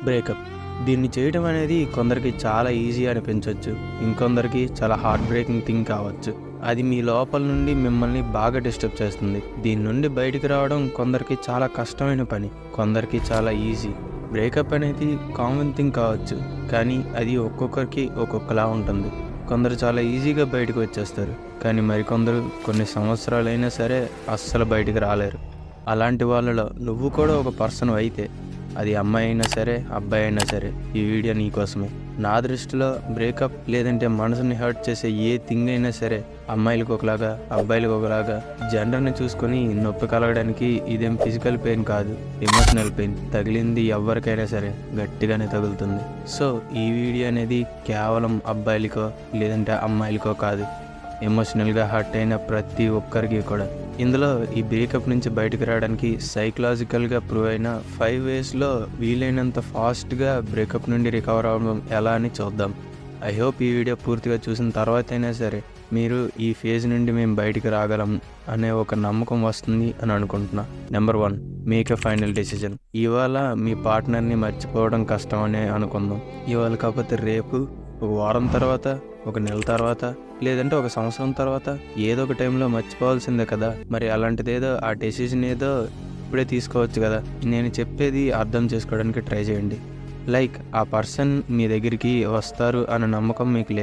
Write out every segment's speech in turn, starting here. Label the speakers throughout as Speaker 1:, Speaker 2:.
Speaker 1: Breakup. దీన్ని చేయడం అనేది కొందరికి చాలా ఈజీ అనిపించవచ్చు, ఇంకొందరికి చాలా హార్ట్ బ్రేకింగ్ థింగ్ కావచ్చు. అది మీ లోపల నుండి మిమ్మల్ని బాగా డిస్టర్బ్ చేస్తుంది. దీని నుండి బయటికి రావడం కొందరికి చాలా కష్టమైన పని, కొందరికి చాలా ఈజీ. బ్రేకప్ అనేది కామన్ థింగ్ కావచ్చు, కానీ అది ఒక్కొక్కరికి ఒక్కొక్కలా ఉంటుంది. కొందరు చాలా ఈజీగా బయటకు వచ్చేస్తారు, కానీ మరికొందరు కొన్ని సంవత్సరాలైనా సరే అస్సలు బయటికి రాలేరు. అలాంటి వాళ్ళలో నువ్వు కూడా ఒక పర్సన్ అయితే, అది అమ్మాయి అయినా సరే అబ్బాయి అయినా సరే, ఈ వీడియో నీకోసమే. నా దృష్టిలో బ్రేకప్ లేదంటే మనసుని హర్ట్ చేసే ఏ థింగ్ అయినా సరే అమ్మాయిలకు ఒకలాగా అబ్బాయిలకు ఒకలాగా జెండర్ని చూసుకొని నొప్పి కలగడానికి ఇదేం ఫిజికల్ పెయిన్ కాదు, ఎమోషనల్ పెయిన్. తగిలింది ఎవరికైనా సరే గట్టిగానే తగులుతుంది. సో ఈ వీడియో అనేది కేవలం అబ్బాయిలకో లేదంటే అమ్మాయిలకో కాదు, ఎమోషనల్గా హర్ట్ అయిన ప్రతి ఒక్కరికి కూడా. ఇందులో ఈ బ్రేకప్ నుంచి బయటకు రావడానికి సైకలాజికల్గా ప్రూవ్ అయిన 5 వేస్లో వీలైనంత ఫాస్ట్గా బ్రేకప్ నుండి రికవర్ అవ్వడం ఎలా అని చూద్దాం. ఐ హోప్ ఈ వీడియో పూర్తిగా చూసిన తర్వాత అయినా సరే మీరు ఈ ఫేజ్ నుండి మేము బయటికి రాగలం అనే ఒక నమ్మకం వస్తుంది అని అనుకుంటున్నా. Number 1, make a final decision. ఇవాళ మీ పార్ట్నర్ని మర్చిపోవడం కష్టం అనే అనుకుందాం. ఇవాళ కాకపోతే రేపు, ఒక వారం తర్వాత, ఒక నెల తర్వాత, లేదంటే ఒక సంవత్సరం తర్వాత ఏదో ఒక టైంలో మర్చిపోవాల్సిందే కదా. మరి అలాంటిదేదో ఆ డెసిషన్ ఏదో ఇప్పుడే తీసుకోవచ్చు కదా. నేను చెప్పేది అర్థం చేసుకోవడానికి ట్రై చేయండి. లైక్ ఆ పర్సన్ మీ దగ్గరికి వస్తారు అన్న నమ్మకం మీకు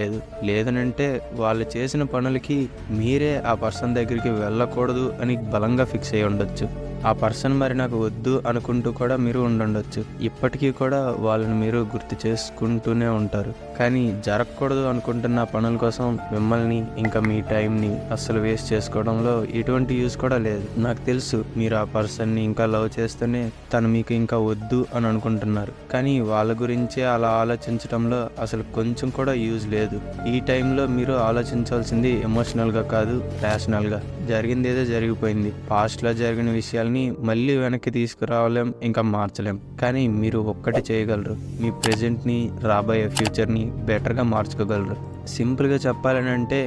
Speaker 1: లేదనంటే వాళ్ళు చేసిన పనులకి మీరే ఆ పర్సన్ దగ్గరికి వెళ్ళకూడదు అని బలంగా ఫిక్స్ అయ్యి ఉండొచ్చు. ఆ పర్సన్ మరి నాకు వద్దు అనుకుంటూ కూడా మీరు ఉండొచ్చు. ఇప్పటికీ కూడా వాళ్ళని మీరు గుర్తు చేసుకుంటూనే ఉంటారు, కానీ జరగకూడదు అనుకుంటున్న పనుల కోసం మిమ్మల్ని ఇంకా మీ టైంని అస్సలు వేస్ట్ చేసుకోవడంలో ఎటువంటి యూజ్ కూడా లేదు. నాకు తెలుసు మీరు ఆ పర్సన్ని ఇంకా లవ్ చేస్తూనే తను మీకు ఇంకా వద్దు అని అనుకుంటున్నారు, కానీ వాళ్ళ గురించే అలా ఆలోచించడంలో అసలు కొంచెం కూడా యూజ్ లేదు. ఈ టైంలో మీరు ఆలోచించాల్సింది ఎమోషనల్గా కాదు, రేషనల్గా. జరిగింది ఏదో జరిగిపోయింది. పాస్ట్లో జరిగిన విషయాల్ని మళ్ళీ వెనక్కి తీసుకురావలేం, ఇంకా మార్చలేం. కానీ మీరు ఒక్కటి చేయగలరు, మీ ప్రెజెంట్ని, రాబోయే ఫ్యూచర్ని బెటర్గా మార్చుకోగలరు. సింపుల్గా చెప్పాలని అంటే,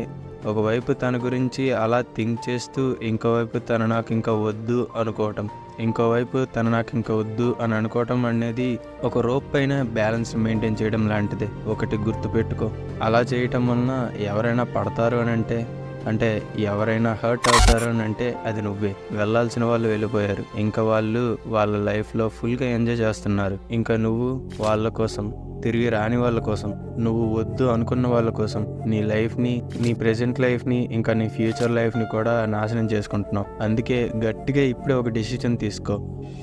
Speaker 1: ఒకవైపు తన గురించి అలా థింక్ చేస్తూ ఇంకోవైపు తను నాకు ఇంకా వద్దు అనుకోవటం, ఇంకోవైపు తను నాకు ఇంకా వద్దు అని అనుకోవటం అనేది ఒక రోప్ పైన బ్యాలెన్స్ మెయింటైన్ చేయడం లాంటిదే. ఒకటి గుర్తుపెట్టుకో, అలా చేయటం వలన ఎవరైనా పడతారు అని అంటే ఎవరైనా హర్ట్ అవుతారు అని అంటే అది నువ్వే. వెళ్ళాల్సిన వాళ్ళు వెళ్ళిపోయారు, ఇంకా వాళ్ళు వాళ్ళ లైఫ్లో ఫుల్గా ఎంజాయ్ చేస్తున్నారు. ఇంకా నువ్వు వాళ్ళ కోసం, తిరిగి రాని వాళ్ళ కోసం, నువ్వు వద్దు అనుకున్న వాళ్ళ కోసం నీ లైఫ్ని, నీ ప్రెజెంట్ లైఫ్ని, ఇంకా నీ ఫ్యూచర్ లైఫ్ని కూడా నాశనం చేసుకుంటున్నావు. అందుకే గట్టిగా ఇప్పుడే ఒక డెసిషన్ తీసుకో.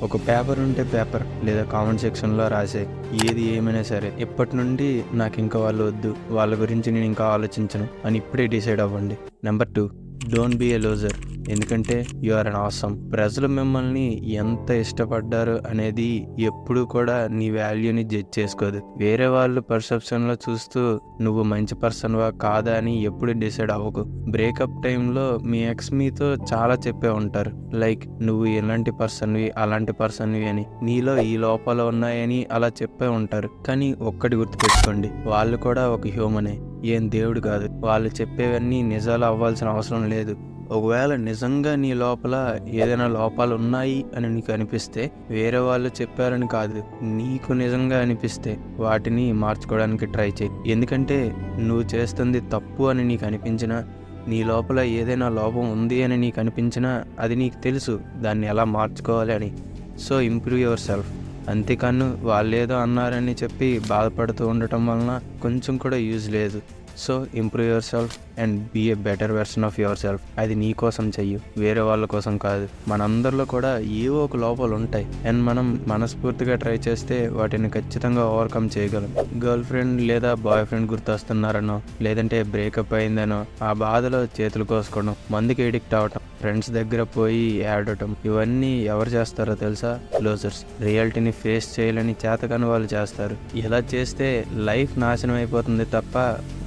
Speaker 1: ఒక పేపర్ ఉంటే పేపర్ లేదా కామెంట్ సెక్షన్లో రాసే, ఏది ఏమైనా సరే ఇప్పటి నుండి నాకు ఇంకా వాళ్ళు వద్దు, వాళ్ళ గురించి నేను ఇంకా ఆలోచించను అని ఇప్పుడే డిసైడ్ అవ్వండి. Number 2, don't be a loser. ఎందుకంటే యు ఆర్ అన్ ఆసమ్. ప్రజలు మిమ్మల్ని ఎంత ఇష్టపడ్డారు అనేది ఎప్పుడు కూడా నీ వాల్యూని జడ్జ్ చేసుకోదు. వేరే వాళ్ళు పర్సెప్షన్లో చూస్తూ నువ్వు మంచి పర్సన్వా కాదా అని ఎప్పుడు డిసైడ్ అవ్వకు. బ్రేకప్ టైంలో మీ ఎక్స్ మీతో చాలా చెప్పే ఉంటారు, లైక్ నువ్వు ఎలాంటి పర్సన్వి, అలాంటి పర్సన్వి అని, నీలో ఈ లోపాలు ఉన్నాయని అలా చెప్పే ఉంటారు. కానీ ఒక్కటి గుర్తుపెట్టుకోండి, వాళ్ళు కూడా ఒక హ్యూమనే, ఏం దేవుడు కాదు. వాళ్ళు చెప్పేవన్నీ నిజాలు అవ్వాల్సిన అవసరం లేదు. ఒకవేళ నిజంగా నీ లోపల ఏదైనా లోపాలు ఉన్నాయి అని నీకు అనిపిస్తే, వేరే వాళ్ళు చెప్పారని కాదు, నీకు నిజంగా అనిపిస్తే వాటిని మార్చుకోవడానికి ట్రై చేయి. ఎందుకంటే నువ్వు చేస్తుంది తప్పు అని నీకు అనిపించినా, నీ లోపల ఏదైనా లోపం ఉంది అని నీకు అనిపించినా, అది నీకు తెలుసు దాన్ని ఎలా మార్చుకోవాలి అని. So improve yourself. అంతేకాను వాళ్ళేదో అన్నారని చెప్పి బాధపడుతూ ఉండటం వలన కొంచెం కూడా యూజ్ లేదు. So improve yourself and be a better version of yourself. అది నీ కోసం చెయ్యు, వేరే వాళ్ళ కోసం కాదు. మనందరిలో కూడా ఏవో ఒక లోపాలు ఉంటాయి, అండ్ మనం మనస్ఫూర్తిగా ట్రై చేస్తే వాటిని ఖచ్చితంగా ఓవర్కమ్ చేయగలం. గర్ల్ ఫ్రెండ్ లేదా బాయ్ ఫ్రెండ్ గుర్తొస్తున్నారనో, లేదంటే బ్రేకప్ అయిందనో ఆ బాధలో చేతులు కోసుకోవడం, మందుకి ఎడిక్ట్ అవటం, ఫ్రెండ్స్ దగ్గర పోయి ఏడటం, ఇవన్నీ ఎవరు చేస్తారో తెలుసా? లూజర్స్. రియాలిటీని ఫేస్ చేయాలని చేతకాని వాళ్ళు చేస్తారు. ఇలా చేస్తే లైఫ్ నాశనం అయిపోతుంది తప్ప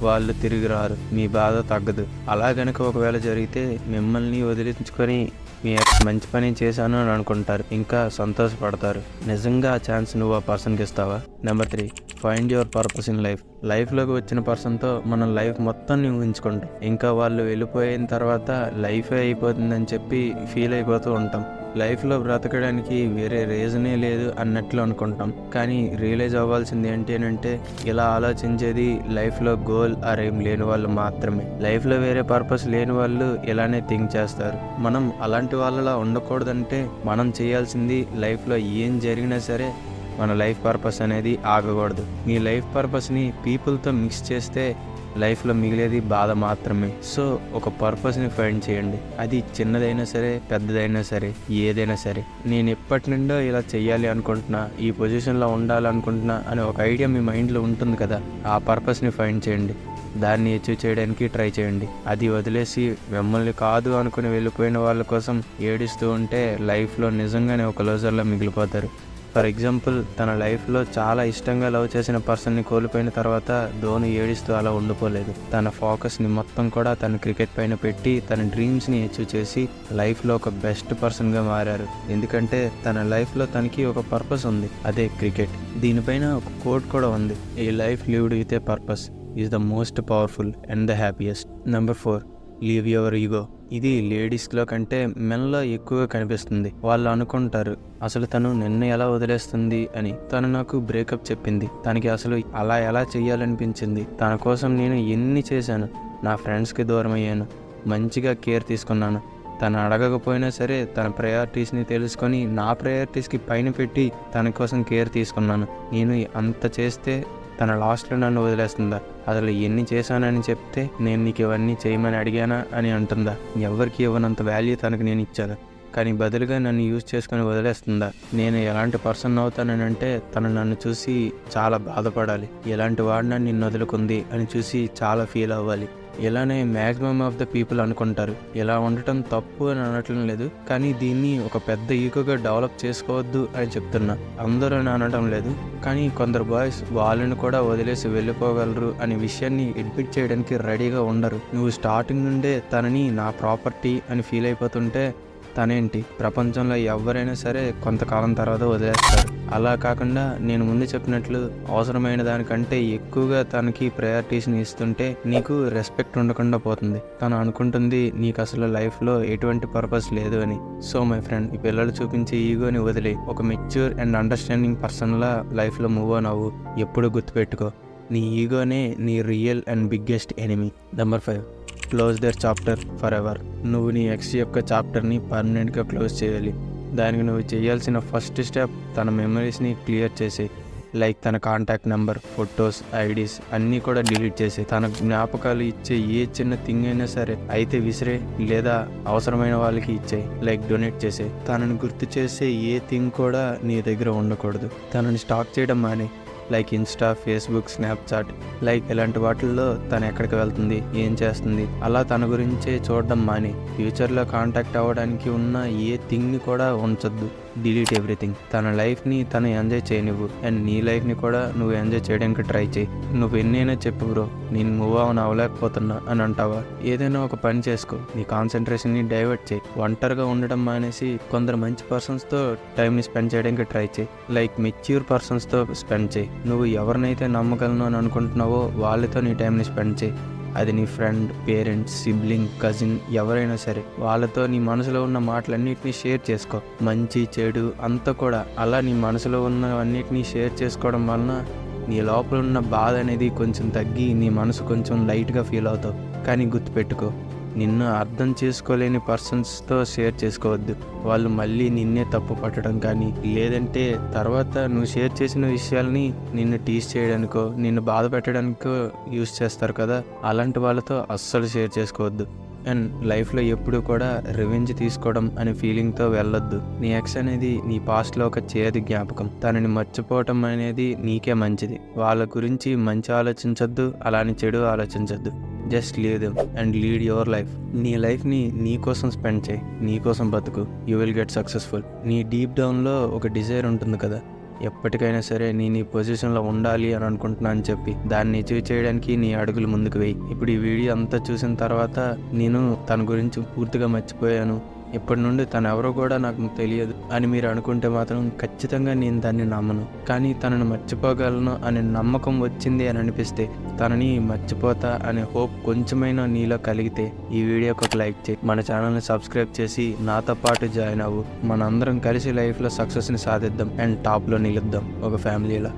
Speaker 1: వాళ్ళు తిరిగి రారు, మీ బాధ తగ్గదు. అలా గనక ఒకవేళ జరిగితే మిమ్మల్ని వదిలించుకొని మీ ఎక్స్ మంచి పని చేశాను అని అనుకుంటారు, ఇంకా సంతోషపడతారు. నిజంగా ఆ ఛాన్స్ నువ్వు ఆ పర్సన్కి ఇస్తావా? Number 3, find your purpose in life. లైఫ్లోకి వచ్చిన పర్సన్తో మనం లైఫ్ మొత్తం ఊహించుకుంటాం, ఇంకా వాళ్ళు వెళ్ళిపోయిన తర్వాత లైఫే అయిపోతుందని చెప్పి ఫీల్ అయిపోతూ ఉంటాం. లైఫ్లో బ్రతకడానికి వేరే రీజనే లేదు అన్నట్లు అనుకుంటాం, కానీ రియలైజ్ అవ్వాల్సింది ఏంటి అంటే ఇలా ఆలోచించేది లైఫ్లో గోల్ ఏం లేని వాళ్ళు మాత్రమే. లైఫ్లో వేరే పర్పస్ లేని వాళ్ళు ఇలానే థింక్ చేస్తారు. మనం అలాంటి వాళ్ళలా ఉండకూడదంటే మనం చేయాల్సింది లైఫ్లో ఏం జరిగినా సరే మన లైఫ్ పర్పస్ అనేది ఆగకూడదు. మీ లైఫ్ పర్పస్ని పీపుల్తో మిక్స్ చేస్తే లైఫ్లో మిగిలేది బాధ మాత్రమే. సో ఒక పర్పస్ని ఫైండ్ చేయండి. అది చిన్నదైనా సరే పెద్దదైనా సరే ఏదైనా సరే. నేను ఎప్పటి నుండో ఇలా చెయ్యాలి అనుకుంటున్నా, ఈ పొజిషన్లో ఉండాలనుకుంటున్నా అనే ఒక ఐడియా మీ మైండ్లో ఉంటుంది కదా, ఆ పర్పస్ని ఫైండ్ చేయండి. దాన్ని అచీవ్ చేయడానికి ట్రై చేయండి. అది వదిలేసి మిమ్మల్ని కాదు అనుకుని వెళ్ళిపోయిన వాళ్ళ కోసం ఏడుస్తూ ఉంటే లైఫ్లో నిజంగానే ఒక లూజర్లా మిగిలిపోతారు. ఫర్ ఎగ్జాంపుల్, తన లైఫ్లో చాలా ఇష్టంగా లవ్ చేసిన పర్సన్ని కోల్పోయిన తర్వాత ధోని ఏడుస్తూ అలా ఉండిపోలేదు. తన ఫోకస్ని మొత్తం కూడా తన క్రికెట్ పైన పెట్టి తన డ్రీమ్స్ని అచీవ్ చేసి లైఫ్లో ఒక బెస్ట్ పర్సన్గా మారారు. ఎందుకంటే తన లైఫ్లో తనకి ఒక పర్పస్ ఉంది, అదే క్రికెట్. దీనిపైన ఒక కోట్ కూడా ఉంది, a life lived with a purpose is the most powerful and the happiest. Number 4, leave your ego. ఇది లేడీస్లో కంటే మెన్లో ఎక్కువగా కనిపిస్తుంది. వాళ్ళు అనుకుంటారు అసలు తను నిన్ను ఎలా వదిలేస్తుంది అని. తను నాకు బ్రేకప్ చెప్పింది, తనకి అసలు అలా ఎలా చెయ్యాలనిపించింది, తన కోసం నేను ఎన్ని చేశాను, నా ఫ్రెండ్స్కి దూరం అయ్యాను, మంచిగా కేర్ తీసుకున్నాను, తను అడగకపోయినా సరే తన ప్రయారిటీస్ని తెలుసుకొని నా ప్రయారిటీస్కి పైన పెట్టి తన కోసం కేర్ తీసుకున్నాను. నేను అంత చేస్తే తన లాస్ట్లో నన్ను వదిలేస్తుందా? అసలు ఎన్ని చేశానని చెప్తే నేను నీకు ఇవన్నీ చేయమని అడిగానా అని అంటుందా? ఎవరికి ఇవ్వనంత వాల్యూ తనకు నేను ఇచ్చాను, కానీ బదులుగా నన్ను యూజ్ చేసుకొని వదిలేస్తుందా? నేను ఎలాంటి పర్సన్ అవుతానని అంటే తను నన్ను చూసి చాలా బాధపడాలి, ఎలాంటి వాడినా నిన్ను వదులుకుంది అని చూసి చాలా ఫీల్ అవ్వాలి. ఇలానే మ్యాక్సిమం ఆఫ్ ద పీపుల్ అనుకుంటారు. ఇలా ఉండటం తప్పు అని అనటం లేదు, కానీ దీన్ని ఒక పెద్ద ఈగోగా డెవలప్ చేసుకోవద్దు అని చెప్తున్నా. అందరూ అని అనడం లేదు, కానీ కొందరు బాయ్స్ వాళ్ళని కూడా వదిలేసి వెళ్ళిపోగలరు అనే విషయాన్ని అడ్మిట్ చేయడానికి రెడీగా ఉండరు. నువ్వు స్టార్టింగ్ నుండే తనని నా ప్రాపర్టీ అని ఫీల్ అయిపోతుంటే తనేంటి, ప్రపంచంలో ఎవరైనా సరే కొంతకాలం తర్వాత వదిలేస్తారు. అలా కాకుండా నేను ముందు చెప్పినట్లు అవసరమైన దానికంటే ఎక్కువగా తనకి ప్రయారిటీస్ని ఇస్తుంటే నీకు రెస్పెక్ట్ ఉండకుండా పోతుంది. తను అనుకుంటుంది నీకు అసలు లైఫ్లో ఎటువంటి పర్పస్ లేదు అని. సో మై ఫ్రెండ్, ఈ పిల్లలు చూపించే ఈగోని వదిలి ఒక మెచ్యూర్ అండ్ అండర్స్టాండింగ్ పర్సన్లా లైఫ్లో మూవ్ ఆన్ అవ్వు. ఎప్పుడు గుర్తుపెట్టుకో, నీ ఈగోనే నీ real and biggest enemy. Number 5, close the chapter forever. నువ్వు నీ ఎక్స్ యొక్క చాప్టర్ని పర్మనెంట్గా క్లోజ్ చేయాలి. దానికి నువ్వు చేయాల్సిన ఫస్ట్ స్టెప్ తన మెమరీస్ని క్లియర్ చేసి, లైక్ తన కాంటాక్ట్ నెంబర్, ఫొటోస్, ఐడీస్ అన్నీ కూడా డిలీట్ చేసి, తన జ్ఞాపకాలు ఇచ్చే ఏ చిన్న థింగ్ అయినా సరే అయితే విసిరే, లేదా అవసరమైన వాళ్ళకి ఇచ్చేయి, లైక్ డొనేట్ చేసే. తనని గుర్తు చేసే ఏ థింగ్ కూడా నీ దగ్గర ఉండకూడదు. తనని స్టాక్ చేయడం మానే, like Insta, Facebook, Snapchat, like ఇలాంటి వాటిల్లో తను ఎక్కడికి వెళ్తుంది, ఏం చేస్తుంది, అలా తన గురించే చూడడం మాని. ఫ్యూచర్లో కాంటాక్ట్ అవ్వడానికి ఉన్న ఏ థింగ్ని కూడా ఉంచొద్దు. Delete everything. తన లైఫ్ని తను ఎంజాయ్ చేయనివ్వు, అండ్ నీ లైఫ్ని కూడా నువ్వు ఎంజాయ్ చేయడానికి ట్రై చేయి. నువ్వు ఎన్నైనా చెప్పు బ్రో, నేను మూవ్ ఆన్ అవ్వలేకపోతున్నా అని అంటావా? ఏదైనా ఒక పని చేసుకో, నీ కాన్సన్ట్రేషన్ని డైవర్ట్ చేయి. ఒంటరిగా ఉండడం మానేసి కొందరు మంచి పర్సన్స్తో టైంని స్పెండ్ చేయడానికి ట్రై చేయి, లైక్ మెచ్యూర్ పర్సన్స్తో స్పెండ్ చేయి. నువ్వు ఎవరినైతే నమ్మగలను అని అనుకుంటున్నావో వాళ్ళతో నీ టైంని స్పెండ్ చేయి. అది నీ ఫ్రెండ్, పేరెంట్స్, సిబ్లింగ్, కజిన్ ఎవరైనా సరే, వాళ్ళతో నీ మనసులో ఉన్న మాటలన్నిటినీ షేర్ చేసుకో. మంచి చెడు అంతా కూడా అలా నీ మనసులో ఉన్నవన్నిటినీ షేర్ చేసుకోవడం వలన నీ లోపల ఉన్న బాధ అనేది కొంచెం తగ్గి నీ మనసు కొంచెం లైట్గా ఫీల్ అవుతావు. కానీ గుర్తుపెట్టుకో, నిన్ను అర్థం చేసుకోలేని పర్సన్స్తో షేర్ చేసుకోవద్దు. వాళ్ళు మళ్ళీ నిన్నే తప్పు పట్టడం కానీ, లేదంటే తర్వాత నువ్వు షేర్ చేసిన విషయాల్ని నిన్ను టీజ్ చేయడానికో నిన్ను బాధ పెట్టడానికో యూజ్ చేస్తారు కదా, అలాంటి వాళ్ళతో అస్సలు షేర్ చేసుకోవద్దు. అండ్ లైఫ్లో ఎప్పుడు కూడా రివెంజ్ తీసుకోవడం అనే ఫీలింగ్తో వెళ్ళొద్దు. నీ ఎక్స్ అనేది నీ పాస్ట్లో ఒక చేదు జ్ఞాపకం. తనని మర్చిపోవటం అనేది నీకే మంచిది. వాళ్ళ గురించి మంచి ఆలోచించొద్దు, అలాని చెడు ఆలోచించొద్దు. Just leave them and lead your life. నీ లైఫ్ని నీ కోసం స్పెండ్ చేయి, నీ కోసం బతుకు. You will get successful. నీ డీప్ డౌన్లో ఒక డిజైర్ ఉంటుంది కదా, ఎప్పటికైనా సరే నేను ఈ పొజిషన్లో ఉండాలి అని అనుకుంటున్నా అని చెప్పి దాన్ని అచీవ్ చేయడానికి నీ అడుగులు ముందుకు వేయి. ఇప్పుడు ఈ వీడియో అంతా చూసిన తర్వాత నేను తన గురించి పూర్తిగా మర్చిపోయాను, ఇప్పటి నుండి తను ఎవరో కూడా నాకు తెలియదు అని మీరు అనుకుంటే మాత్రం ఖచ్చితంగా నేను దాన్ని నమ్మను. కానీ తనను మర్చిపోగలను అనే నమ్మకం వచ్చింది అని అనిపిస్తే, తనని మర్చిపోతా అనే హోప్ కొంచెమైనా నీలో కలిగితే ఈ వీడియోకి ఒక లైక్ చేయి, మన ఛానల్ని సబ్స్క్రైబ్ చేసి నాతో పాటు జాయిన్ అవ్వు. మనందరం కలిసి లైఫ్లో సక్సెస్ని సాధిద్దాం అండ్ టాప్లో నిలుద్దాం ఒక ఫ్యామిలీలా.